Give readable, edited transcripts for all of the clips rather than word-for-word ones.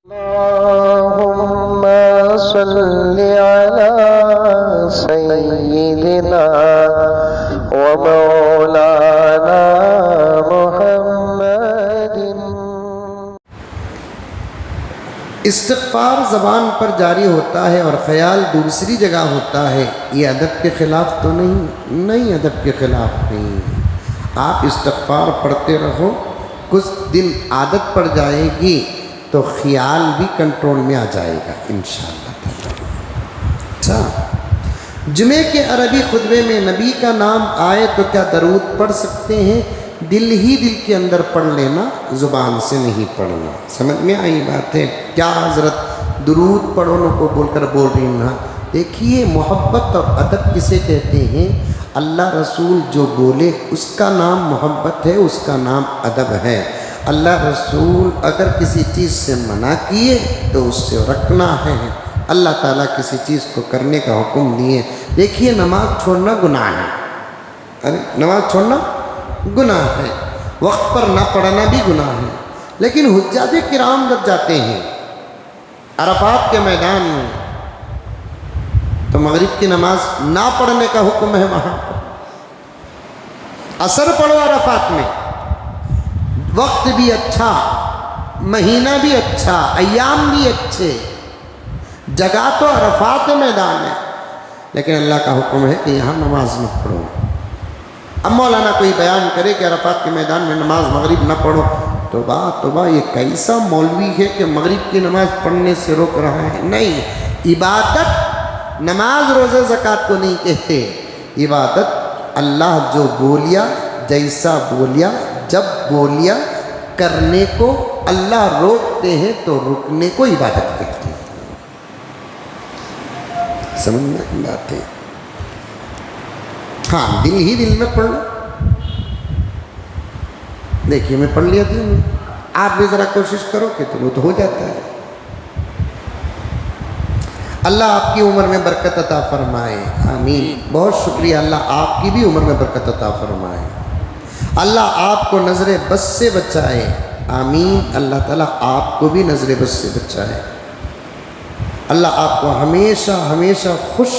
اللهم صل على سيدنا ومولانا محمد۔ استغفار زبان پر جاری ہوتا ہے اور خیال دوسری جگہ ہوتا ہے، یہ ادب کے خلاف تو نہیں ادب کے خلاف نہیں۔ آپ استغفار پڑھتے رہو، کچھ دن عادت پڑ جائے گی تو خیال بھی کنٹرول میں آ جائے گا انشاءاللہ تعالی۔ اچھا، جمعے کے عربی خطبے میں نبی کا نام آئے تو کیا درود پڑھ سکتے ہیں؟ دل ہی دل کے اندر پڑھ لینا، زبان سے نہیں پڑھنا۔ سمجھ میں آئی بات ہے؟ کیا حضرت درود پڑھو نو کو بول کر بول رہی ہوں؟ دیکھیے، محبت اور ادب کسے کہتے ہیں؟ اللہ رسول جو بولے اس کا نام محبت ہے، اس کا نام ادب ہے۔ اللہ رسول اگر کسی چیز سے منع کیے تو اس سے رکنا ہے۔ اللہ تعالیٰ کسی چیز کو کرنے کا حکم دیے۔ دیکھیے، نماز چھوڑنا گناہ ہے، نماز چھوڑنا گناہ ہے، وقت پر نہ پڑھنا بھی گناہ ہے، لیکن حجاج کرام جب جاتے ہیں عرفات کے میدان میں تو مغرب کی نماز نہ پڑھنے کا حکم ہے۔ وہاں عصر پڑھو عرفات میں، وقت بھی اچھا، مہینہ بھی اچھا، ایام بھی اچھے، جگہ تو عرفات میدان ہے، لیکن اللہ کا حکم ہے کہ یہاں نماز نہ پڑھو۔ اب مولانا کوئی بیان کرے کہ عرفات کے میدان میں نماز مغرب نہ پڑھو، توبہ یہ کیسا مولوی ہے کہ مغرب کی نماز پڑھنے سے روک رہا ہے؟ نہیں، عبادت نماز روزہ زکوٰۃ کو نہیں کہتے، عبادت اللہ جو بولیا، جیسا بولیا، جب بولیا، کرنے کو اللہ روکتے ہیں تو رکنے کو عبادت کہتے ہیں۔ سمجھ میں بات ہے؟ ہاں، دل ہی دل میں پڑھ لو۔ دیکھیے، میں پڑھ لیا دل میں، آپ بھی ذرا کوشش کرو کہ تو ہو جاتا ہے۔ اللہ آپ کی عمر میں برکت عطا فرمائے، آمین۔ بہت شکریہ، اللہ آپ کی بھی عمر میں برکت عطا فرمائے، اللہ آپ کو نظر بد سے بچائے، آمین۔ اللہ تعالیٰ آپ کو بھی نظر بد سے بچائے، اللہ آپ کو ہمیشہ ہمیشہ خوش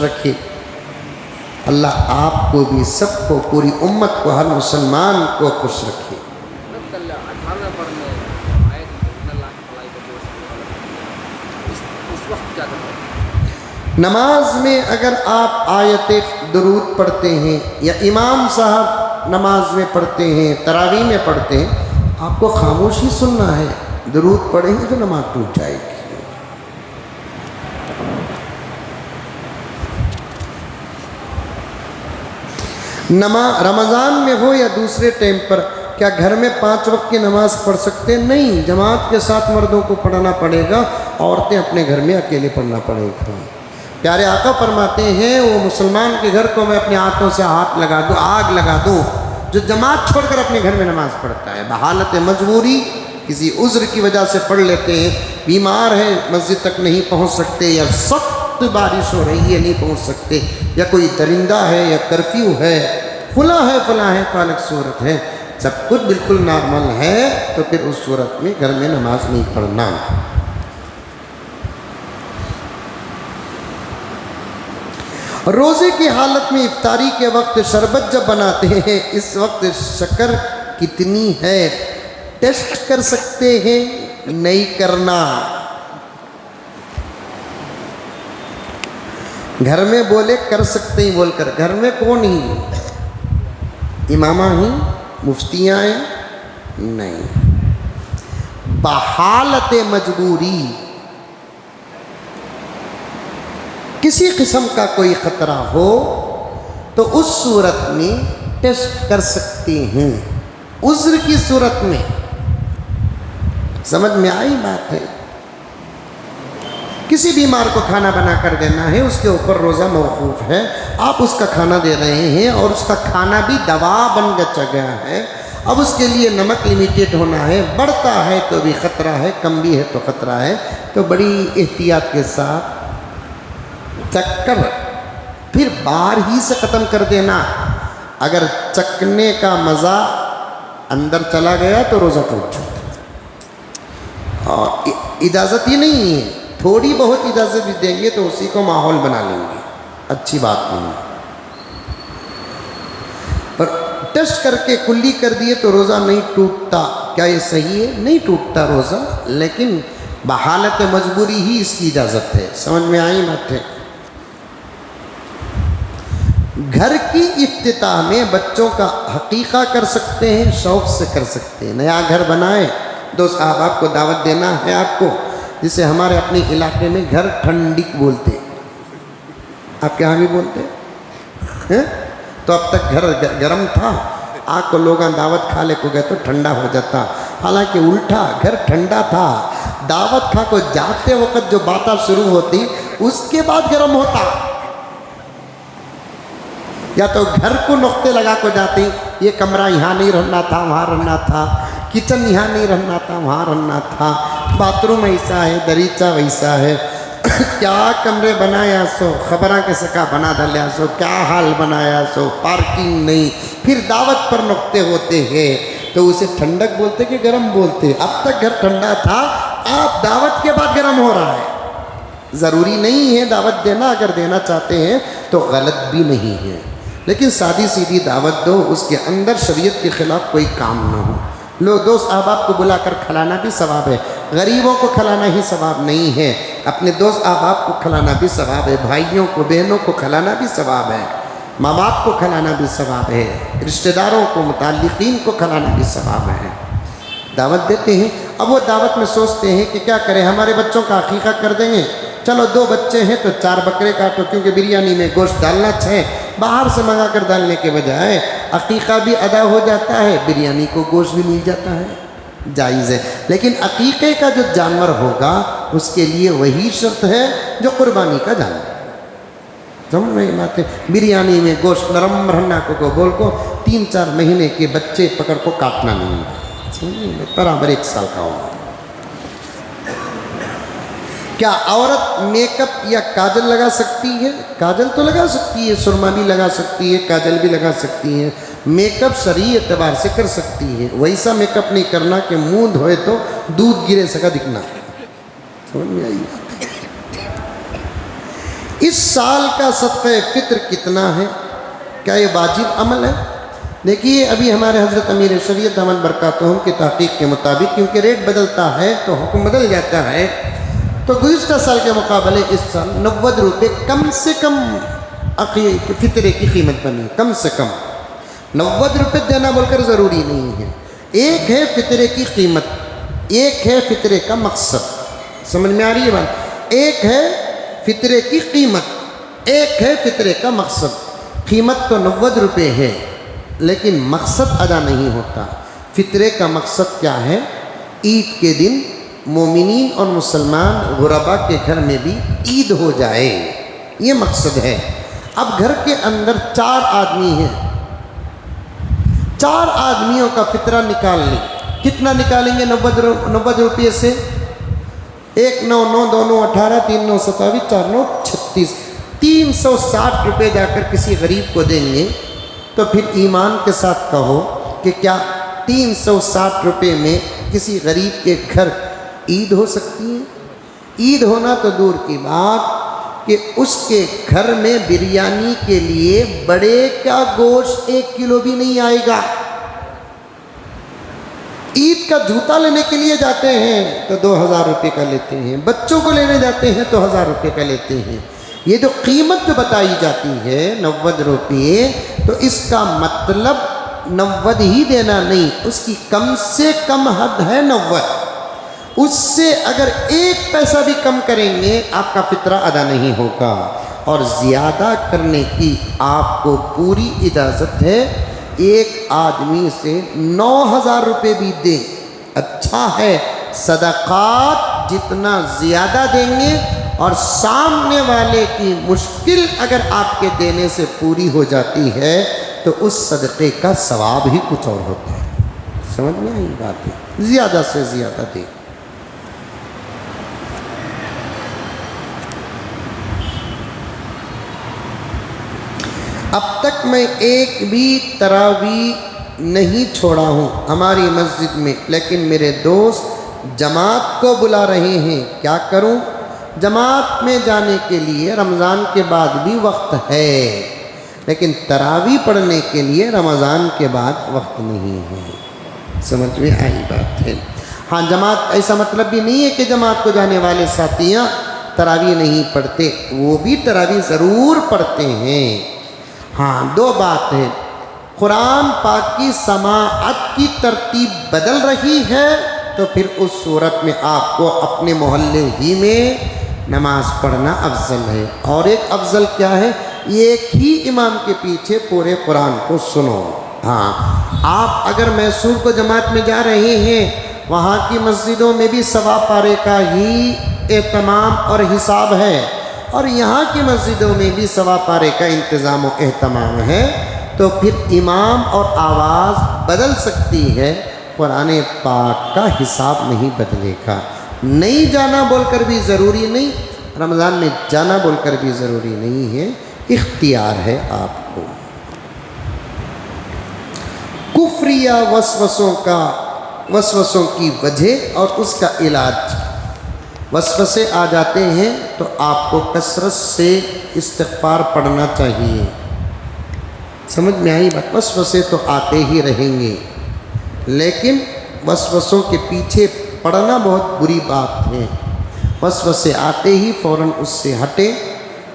رکھے، اللہ آپ کو بھی، سب کو، پوری امت کو، ہر مسلمان کو خوش رکھے۔ نماز میں اگر آپ آیت درود پڑھتے ہیں یا امام صاحب نماز میں پڑھتے ہیں، تراویح میں پڑھتے ہیں، آپ کو خاموشی سننا ہے۔ درود پڑھیں گے تو نماز ٹوٹ جائے گی۔ رمضان میں ہو یا دوسرے ٹائم پر، کیا گھر میں 5 وقت کی نماز پڑھ سکتے؟ نہیں، جماعت کے ساتھ مردوں کو پڑھنا پڑے گا، عورتیں اپنے گھر میں اکیلے پڑھنا پڑے گا۔ پیارے آقا فرماتے ہیں، وہ مسلمان کے گھر کو میں اپنے ہاتھوں سے ہاتھ لگا دوں، آگ لگا دوں، جو جماعت چھوڑ کر اپنے گھر میں نماز پڑھتا ہے۔ بحالت مجبوری، کسی عذر کی وجہ سے پڑھ لیتے ہیں، بیمار ہے، مسجد تک نہیں پہنچ سکتے، یا سخت بارش ہو رہی ہے نہیں پہنچ سکتے، یا کوئی درندہ ہے، یا کرفیو ہے، فلاں ہے تو الگ صورت ہے۔ سب کچھ بالکل نارمل ہے تو پھر اس صورت میں گھر میں نماز نہیں پڑھنا۔ روزے کی حالت میں افطاری کے وقت شربت جب بناتے ہیں، اس وقت شکر کتنی ہے ٹیسٹ کر سکتے ہیں؟ نہیں کرنا۔ گھر میں بولے کر سکتے ہی بول کر، گھر میں کون ہی؟ امامہ ہی؟ مفتیاں ہیں؟ نہیں۔ بحالت مجبوری، کسی قسم کا کوئی خطرہ ہو تو اس صورت میں ٹیسٹ کر سکتے ہیں، عذر کی صورت میں۔ سمجھ میں آئی بات ہے؟ کسی بیمار کو کھانا بنا کر دینا ہے، اس کے اوپر روزہ موقوف ہے، آپ اس کا کھانا دے رہے ہیں اور اس کا کھانا بھی دوا بن گیا ہے، اب اس کے لیے نمک لیمیٹیڈ ہونا ہے، بڑھتا ہے تو بھی خطرہ ہے، کم بھی ہے تو خطرہ ہے، تو بڑی احتیاط کے ساتھ چک کر پھر باہر ہی سے ختم کر دینا۔ اگر چکنے کا مزہ اندر چلا گیا تو روزہ ٹوٹ جاتا ہے۔ اور اجازت ہی نہیں ہے، تھوڑی بہت اجازت بھی دیں گے تو اسی کو ماحول بنا لیں گے، اچھی بات نہیں ہے۔ اور ٹیسٹ کر کے کلی کر دیے تو روزہ نہیں ٹوٹتا، کیا یہ صحیح ہے؟ نہیں ٹوٹتا روزہ، لیکن بحالت مجبوری ہی اس کی اجازت ہے۔ سمجھ میں آئی بات ہے؟ گھر کی افتتاح میں بچوں کا حقیقہ کر سکتے ہیں، شوق سے کر سکتے ہیں۔ نیا گھر بنائیں، دوست احباب کو دعوت دینا ہے آپ کو، جسے ہمارے اپنے علاقے میں گھر ٹھنڈک بولتے ہیں، آپ کے یہاں بھی بولتے ہیں؟ تو اب تک گھر گرم تھا، آگ کو لوگاں دعوت کھا لے کو گئے تو ٹھنڈا ہو جاتا، حالانکہ الٹا گھر ٹھنڈا تھا، دعوت کھا کو جاتے وقت جو باتیں شروع ہوتی اس کے بعد گرم ہوتا۔ یا تو گھر کو نقطے لگا کو جاتی، یہ کمرہ یہاں نہیں رہنا تھا وہاں رہنا تھا، کچن یہاں نہیں رہنا تھا وہاں رہنا تھا، باتھ روم ایسا ہے، دریچہ ویسا ہے، کیا کمرے بنایا سو، خبراں کے سکا بنا دلیا سو، کیا حال بنایا سو، پارکنگ نہیں، پھر دعوت پر نقطے ہوتے ہیں تو اسے ٹھنڈک بولتے کہ گرم بولتے؟ اب تک گھر ٹھنڈا تھا، آپ دعوت کے بعد گرم ہو رہا ہے۔ ضروری نہیں ہے دعوت دینا، اگر دینا چاہتے ہیں تو غلط بھی نہیں ہے، لیکن سادی سیدھی دعوت دو، اس کے اندر شریعت کے خلاف کوئی کام نہ ہو۔ لوگ دوست احباب کو بلا کر کھلانا بھی ثواب ہے، غریبوں کو کھلانا ہی ثواب نہیں ہے، اپنے دوست احباب کو کھلانا بھی ثواب ہے، بھائیوں کو بہنوں کو کھلانا بھی ثواب ہے، ماں باپ کو کھلانا بھی ثواب ہے، رشتہ داروں کو متعلقین کو کھلانا بھی ثواب ہے۔ دعوت دیتے ہیں، اب وہ دعوت میں سوچتے ہیں کہ کیا کریں، ہمارے بچوں کا عقیقہ کر دیں گے، چلو 2 بچے ہیں تو 4 بکرے کاٹو، کیونکہ بریانی میں گوشت ڈالنا ہے، باہر سے منگا کر ڈالنے کے بجائے عقیقہ بھی ادا ہو جاتا ہے، بریانی کو گوشت بھی مل جاتا ہے، جائز ہے۔ لیکن عقیقے کا جو جانور ہوگا اس کے لیے وہی شرط ہے جو قربانی کا جانور، سمجھ میں بات ہے؟ بریانی میں گوشت نرم رہنا کو بول کو 3-4 مہینے کے بچے پکڑ کو کاٹنا نہیں ہے، برابر 1 سال کا ہوگا۔ کیا عورت میک اپ یا کاجل لگا سکتی ہے؟ کاجل تو لگا سکتی ہے، سرما بھی لگا سکتی ہے، کاجل بھی لگا سکتی ہے، میک اپ شرعی اعتبار سے کر سکتی ہے، ویسا میک اپ نہیں کرنا کہ منہ دھوئے تو دودھ گرے سکا دکھنا۔ سمجھ میں آئی بات؟ اس سال کا صدقہ فطر کتنا ہے؟ کیا یہ واجب عمل ہے؟ دیکھیے ابھی ہمارے حضرت امیر شریعت دامت برکاتہم کی تحقیق کے مطابق، کیونکہ ریٹ بدلتا ہے تو حکم بدل جاتا ہے، تو گزشتہ سال کے مقابلے اس سال 90 روپے کم سے کم فطرے کی قیمت بنی، کم سے کم 90 روپے دینا بول کر ضروری نہیں ہے۔ ایک ہے فطرے کی قیمت، ایک ہے فطرے کا مقصد، سمجھ میں آ رہی ہے بات؟ ایک ہے فطرے کی قیمت، ایک ہے فطرے کا مقصد۔ قیمت تو 90 روپے ہے لیکن مقصد ادا نہیں ہوتا۔ فطرے کا مقصد کیا ہے؟ عید کے دن مومنین اور مسلمان غربا کے گھر میں بھی عید ہو جائے، یہ مقصد ہے۔ اب گھر کے اندر 4 آدمی ہیں، 4 آدمیوں کا فطرہ نکال لیں، کتنا نکالیں گے 90 روپے سے؟ 1 9 9 2 9 18 3 9 27 4 9 36 360 روپے جا کر کسی غریب کو دیں گے تو پھر ایمان کے ساتھ کہو کہ کیا 360 روپے میں کسی غریب کے گھر عید ہو سکتی ہے؟ عید ہونا تو دور کی بات کہ اس کے گھر میں بریانی کے لیے بڑے کا گوشت 1 کلو بھی نہیں آئے گا۔ عید کا جوتا لینے کے لیے جاتے ہیں تو 2000 روپے کا لیتے ہیں، بچوں کو لینے جاتے ہیں تو 1000 روپے کا لیتے ہیں۔ یہ جو قیمت جو بتائی جاتی ہے 90 روپے، تو اس کا مطلب 90 ہی دینا نہیں، اس کی کم سے کم حد ہے 90۔ اس سے اگر 1 پیسہ بھی کم کریں گے آپ کا فطرہ ادا نہیں ہوگا، اور زیادہ کرنے کی آپ کو پوری اجازت ہے۔ ایک آدمی سے 9000 روپے بھی دیں، اچھا ہے۔ صدقات جتنا زیادہ دیں گے اور سامنے والے کی مشکل اگر آپ کے دینے سے پوری ہو جاتی ہے تو اس صدقے کا ثواب ہی کچھ اور ہوتا ہے۔ سمجھ میں آئی بات ہے؟ زیادہ سے زیادہ دیں۔ اب تک میں ایک بھی تراویح نہیں چھوڑا ہوں ہماری مسجد میں، لیکن میرے دوست جماعت کو بلا رہے ہیں، کیا کروں؟ جماعت میں جانے کے لیے رمضان کے بعد بھی وقت ہے، لیکن تراویح پڑھنے کے لیے رمضان کے بعد وقت نہیں ہے۔ سمجھ میں آئی بات ہے؟ ہاں، جماعت ایسا مطلب بھی نہیں ہے کہ جماعت کو جانے والے ساتھیاں تراویح نہیں پڑھتے، وہ بھی تراویح ضرور پڑھتے ہیں۔ ہاں، دو بات ہے، قرآن پاک کی سماعت کی ترتیب بدل رہی ہے تو پھر اس صورت میں آپ کو اپنے محلے ہی میں نماز پڑھنا افضل ہے۔ اور ایک افضل کیا ہے؟ ایک ہی امام کے پیچھے پورے قرآن کو سنو۔ ہاں، آپ اگر میسور کو جماعت میں جا رہے ہیں، وہاں کی مسجدوں میں بھی سوا پارے کا ہی اہتمام اور حساب ہے، اور یہاں کی مسجدوں میں بھی سوا پارے کا انتظام و اہتمام ہے، تو پھر امام اور آواز بدل سکتی ہے، قرآن پاک کا حساب نہیں بدلے گا۔ نہیں جانا بول کر بھی ضروری نہیں، رمضان میں جانا بول کر بھی ضروری نہیں ہے، اختیار ہے آپ کو۔ کفر یا وسوسوں کی وجہ اور اس کا علاج۔ وسوسے آ جاتے ہیں تو آپ کو کثرت سے استغفار پڑھنا چاہیے۔ سمجھ میں آئی بات؟ وسوسے تو آتے ہی رہیں گے، لیکن وسوسوں کے پیچھے پڑنا بہت بری بات ہے۔ وسوسے آتے ہی فوراً اس سے ہٹے،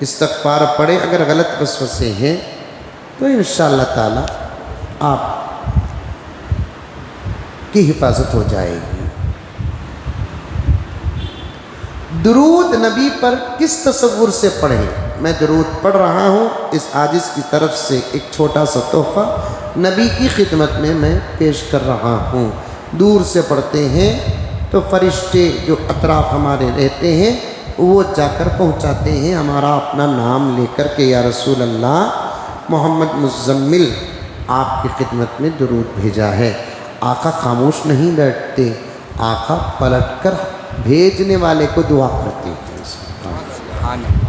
استغفار پڑھے۔ اگر غلط وسوسے ہیں تو انشاءاللہ تعالی آپ کی حفاظت ہو جائے گی۔ درود نبی پر کس تصور سے پڑھیں؟ میں درود پڑھ رہا ہوں، اس عاجز کی طرف سے ایک چھوٹا سا تحفہ نبی کی خدمت میں پیش کر رہا ہوں۔ دور سے پڑھتے ہیں تو فرشتے جو اطراف ہمارے رہتے ہیں وہ جا کر پہنچاتے ہیں ہمارا اپنا نام لے کر کہ یا رسول اللہ، محمد مزمل آپ کی خدمت میں درود بھیجا ہے۔ آقا خاموش نہیں بیٹھتے، آقا پلٹ کر بھیجنے والے کو دعا کرتے ہیں۔ سبحان اللہ۔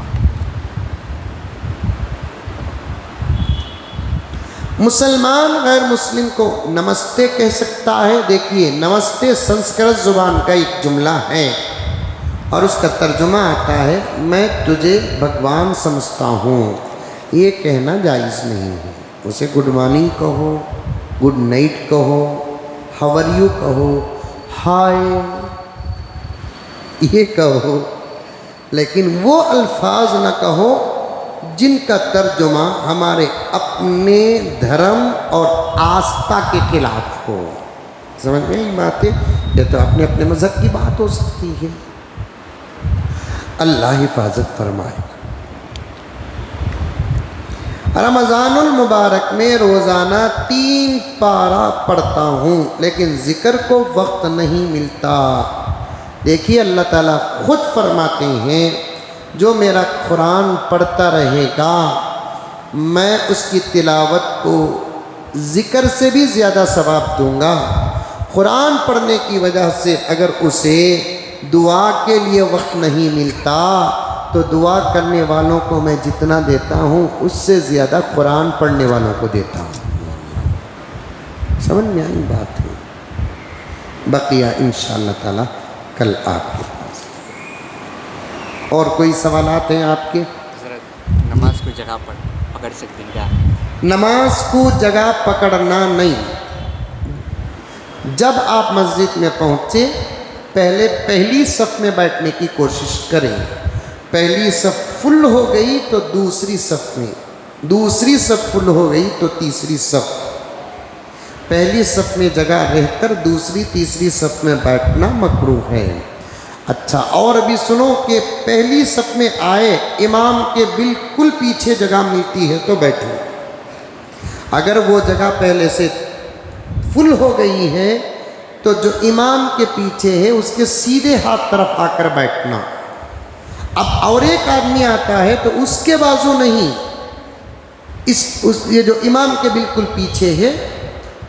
مسلمان غیر مسلم کو نمستے کہہ سکتا ہے؟ دیکھیے، نمستے سنسکرت زبان کا ایک جملہ ہے اور اس کا ترجمہ آتا ہے میں تجھے بھگوان سمجھتا ہوں۔ یہ کہنا جائز نہیں ہے، اسے گڈ مارننگ کہو، گڈ نائٹ کہو، ہاؤ آر یو کہو، ہائے یہ کہو، لیکن وہ الفاظ نہ کہو جن کا ترجمہ ہمارے اپنے دھرم اور آستھا کے خلاف ہو۔ سمجھ میں یہ بات ہے؟ یہ تو اپنے اپنے مذہب کی بات ہو سکتی ہے۔ اللہ حفاظت فرمائے۔ رمضان المبارک میں روزانہ 3 پارہ پڑھتا ہوں، لیکن ذکر کو وقت نہیں ملتا۔ دیکھیے، اللہ تعالیٰ خود فرماتے ہیں جو میرا قرآن پڑھتا رہے گا میں اس کی تلاوت کو ذکر سے بھی زیادہ ثواب دوں گا۔ قرآن پڑھنے کی وجہ سے اگر اسے دعا کے لیے وقت نہیں ملتا تو دعا کرنے والوں کو میں جتنا دیتا ہوں اس سے زیادہ قرآن پڑھنے والوں کو دیتا ہوں۔ سمجھ میں آئی بات ہے؟ بقیہ انشاءاللہ تعالی کل آپ کے پاس۔ اور کوئی سوالات ہیں آپ کے؟ حضرت، نماز کو جگہ پر پکڑ سکتے ہیں کیا؟ نماز کو جگہ پکڑنا نہیں۔ جب آپ مسجد میں پہنچے پہلی صف میں بیٹھنے کی کوشش کریں۔ پہلی صف فل ہو گئی تو دوسری صف میں، دوسری صف فل ہو گئی تو تیسری صف۔ پہلی صف میں جگہ رہ کر دوسری تیسری صف میں بیٹھنا مکروہ ہے۔ اچھا، اور ابھی سنو کہ پہلی صف میں آئے، امام کے بالکل پیچھے جگہ ملتی ہے تو بیٹھو۔ اگر وہ جگہ پہلے سے فل ہو گئی ہے تو جو امام کے پیچھے ہے اس کے سیدھے ہاتھ طرف آ کر بیٹھنا۔ اب اور ایک آدمی آتا ہے تو اس کے بازو نہیں، یہ جو امام کے بالکل پیچھے ہے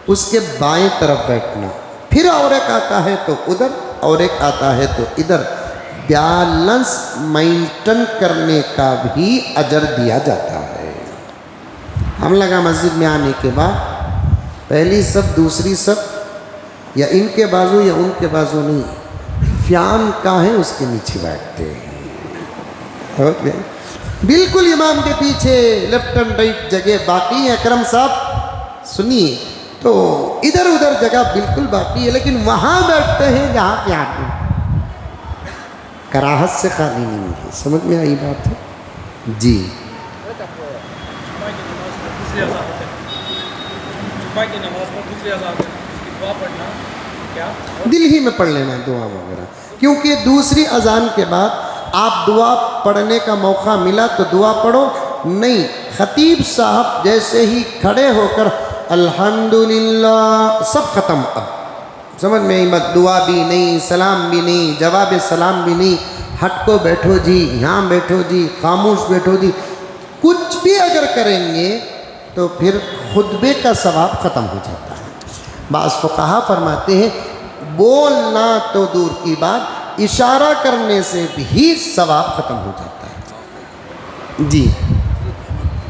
اس کے بائیں طرف بیٹھنا۔ پھر اور ایک آتا ہے تو ادھر، اور ایک آتا ہے تو ادھر۔ بیلنس مینٹین کرنے کا بھی اجر دیا جاتا ہے۔ ہم لگا مسجد میں آنے کے بعد پہلی صف دوسری صف یا ان کے بازو یا ان کے بازو نہیں، فیان کہاں ہے اس کے نیچے بیٹھتے ہیں. بالکل امام کے پیچھے لیفٹ اینڈ رائٹ جگہ باقی ہے. اکرم صاحب سنیے، تو ادھر ادھر جگہ بالکل باقی ہے، لیکن وہاں بیٹھتے ہیں جہاں فیان ہے. کراہت سے خالی نہیں ہے. سمجھ میں آئی بات ہے؟ جی دل ہی میں پڑھ لینا دعا وغیرہ، کیونکہ دوسری اذان کے بعد آپ دعا پڑھنے کا موقع ملا تو دعا پڑھو. نہیں، خطیب صاحب جیسے ہی کھڑے ہو کر الحمدللہ سب ختم. اب سمجھ میں مت، دعا بھی نہیں، سلام بھی نہیں، جواب سلام بھی نہیں، ہٹ کو بیٹھو جی، یہاں بیٹھو جی، خاموش بیٹھو جی، کچھ بھی اگر کریں گے تو پھر خطبے کا ثواب ختم ہو جاتا ہے. بعض فقہا فرماتے ہیں بولنا تو دور کی بات، اشارہ کرنے سے بھی ثواب ختم ہو جاتا ہے. جی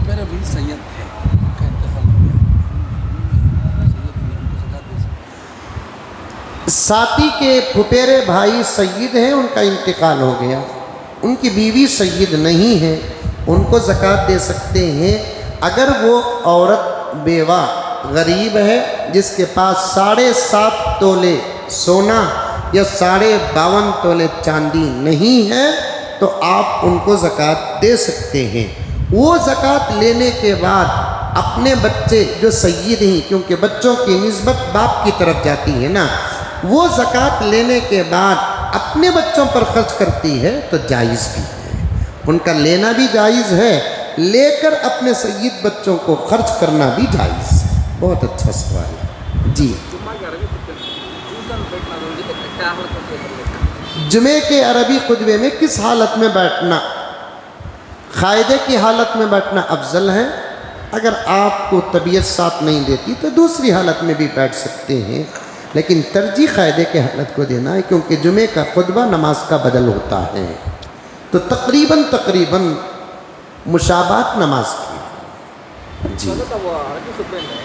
میرا بھی سید ہے، ان کا انتقال ہو گیا. ساتھی کے پھپھیرے بھائی سید ہیں، ان کا انتقال ہو گیا. ان کی بیوی سید نہیں ہے، ان کو زکوٰۃ دے سکتے ہیں. اگر وہ عورت بیوہ غریب ہے جس کے پاس 7.5 تولے سونا یا 52.5 تولے چاندی نہیں ہے تو آپ ان کو زکوٰۃ دے سکتے ہیں. وہ زکوٰۃ لینے کے بعد اپنے بچے جو سید ہیں، کیونکہ بچوں کی نسبت باپ کی طرف جاتی ہے نا، وہ زکوٰۃ لینے کے بعد اپنے بچوں پر خرچ کرتی ہے تو جائز بھی ہے. ان کا لینا بھی جائز ہے، لے کر اپنے سید بچوں کو خرچ کرنا بھی جائز ہے. بہت اچھا سوال ہے. جی جمعے کے عربی خطبے میں کس حالت میں بیٹھنا؟ قاعدے کی حالت میں بیٹھنا افضل ہے. اگر آپ کو طبیعت ساتھ نہیں دیتی تو دوسری حالت میں بھی بیٹھ سکتے ہیں، لیکن ترجیح قاعدے کے حالت کو دینا ہے، کیونکہ جمعے کا خطبہ نماز کا بدل ہوتا ہے تو تقریباً مشابہت نماز کی. جی وہ عربی خطبے میں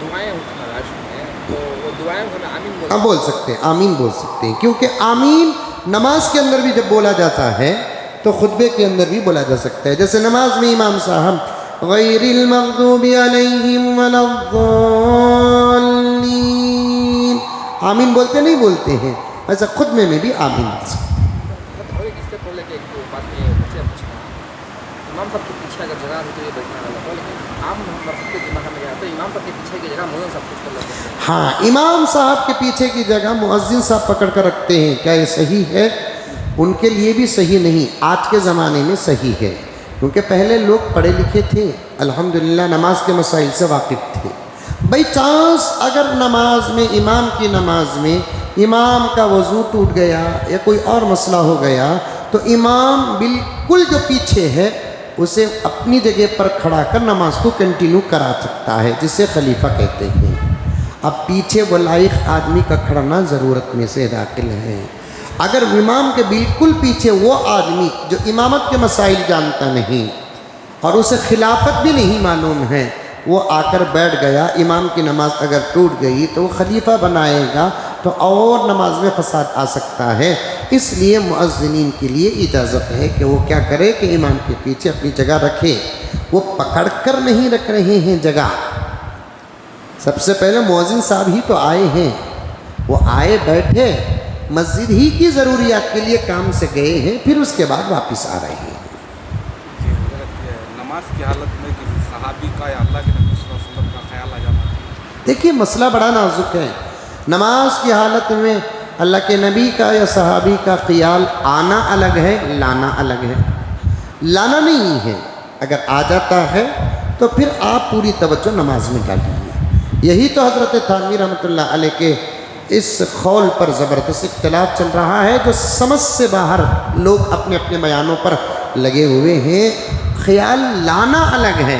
دعائیں ہوتی ہیں راشن میں، تو وہ دعائیں ہمیں آمین بولتے ہم بول سکتے ہیں، آمین بول سکتے ہیں، کیونکہ آمین نماز کے اندر بھی جب بولا جاتا ہے تو خطبے کے اندر بھی بولا جا سکتا ہے. جیسے نماز میں امام صاحب غیر المغضوب علیہم ولا الضالین آمین بولتے نہیں بولتے ہیں، ایسا خطبے میں بھی آمین بول سکتے ہیں. اور ایک اس سے پہلے کہ ایک بات میں بچے پوچھنا، امام صاحب کے پیچھے اگر جگہ ہو تو یہ بیٹھنا والا ہو، لیکن عام مرتبہ کے دماغ میں گیا تو امام صاحب کے پیچھے کی جگہ مؤذن صاحب کچھ کر لیتے ہیں. ہاں، امام صاحب کے پیچھے کی جگہ مؤذن صاحب پکڑ کر رکھتے ہیں. کیا یہ صحیح ہے؟ ان کے لیے بھی صحیح نہیں، آج کے زمانے میں صحیح ہے، کیونکہ پہلے لوگ پڑھے لکھے تھے، الحمدللہ نماز کے مسائل سے واقف تھے. بائی چانس اگر نماز میں، امام کی نماز میں امام کا وضو ٹوٹ گیا یا کوئی اور مسئلہ ہو گیا تو امام بالکل جو پیچھے ہے اسے اپنی جگہ پر کھڑا کر نماز کو کنٹینیو کرا سکتا ہے، جسے خلیفہ کہتے ہیں. اب پیچھے وہ لائق آدمی کا کھڑنا ضرورت میں سے داخل ہے. اگر امام کے بالکل پیچھے وہ آدمی جو امامت کے مسائل جانتا نہیں اور اسے خلافت بھی نہیں معلوم ہے، وہ آ کر بیٹھ گیا، امام کی نماز اگر ٹوٹ گئی تو وہ خلیفہ بنائے گا تو اور نماز میں فساد آ سکتا ہے. اس لیے مؤذنین کے لیے اجازت ہے کہ وہ کیا کرے کہ امام کے پیچھے اپنی جگہ رکھے. وہ پکڑ کر نہیں رکھ رہے ہیں جگہ. سب سے پہلے مؤذن صاحب ہی تو آئے ہیں، وہ آئے بیٹھے، مسجد ہی کی ضروریات کے لیے کام سے گئے ہیں، پھر اس کے بعد واپس آ رہے ہیں. نماز کی حالت میں کسی صحابی کا یا اللہ کے نبی صلی اللہ علیہ وسلم کا خیال آ جانا. دیکھیے مسئلہ بڑا نازک ہے. نماز کی حالت میں اللہ کے نبی کا یا صحابی کا خیال آنا الگ ہے، لانا الگ ہے. لانا نہیں ہے، اگر آ جاتا ہے تو پھر آپ پوری توجہ نماز میں ڈالیے. یہی تو حضرت تھانوی رحمۃ اللہ علیہ کے اس قول پر زبردست اختلاف چل رہا ہے، جو سمجھ سے باہر لوگ اپنے اپنے بیانوں پر لگے ہوئے ہیں. خیال لانا الگ ہے،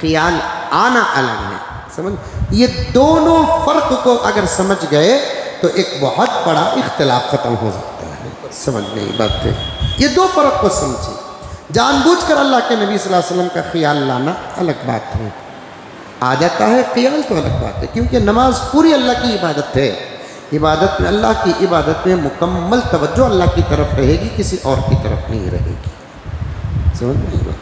خیال آنا الگ ہے. سمجھ، یہ دونوں فرق کو اگر سمجھ گئے تو ایک بہت بڑا اختلاف ختم ہو سکتا ہے. سمجھ نہیں بات ہے، یہ دو فرق کو سمجھیں. جان بوجھ کر اللہ کے نبی صلی اللہ علیہ وسلم کا خیال لانا الگ بات ہے، آ جاتا ہے خیال تو الگ بات ہے، کیونکہ نماز پوری اللہ کی عبادت ہے. عبادت میں اللہ کی عبادت میں مکمل توجہ اللہ کی طرف رہے گی، کسی اور کی طرف نہیں رہے گی. سمجھ میں؟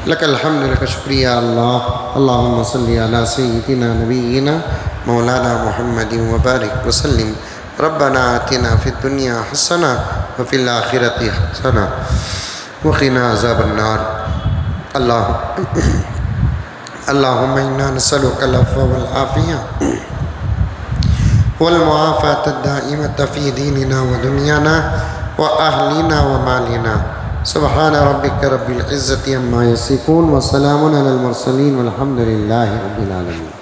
لک الحمد، لک شکریہ اللہ. اللہم صلی علی سیدنا نبینا مولانا محمد وبارک وسلم. ربنا آتنا فی الدنیا حسنہ وفی الآخرۃ حسنہ وقنا عذاب النار. اللہم انا نسألک العفو والعافیہ والمعافاة الدائمة فی دیننا ودنیانا وأہلنا ومالنا. سبحان ربک رب العزة عما یصفون وسلام علی المرسلین والحمد للہ رب العالمین.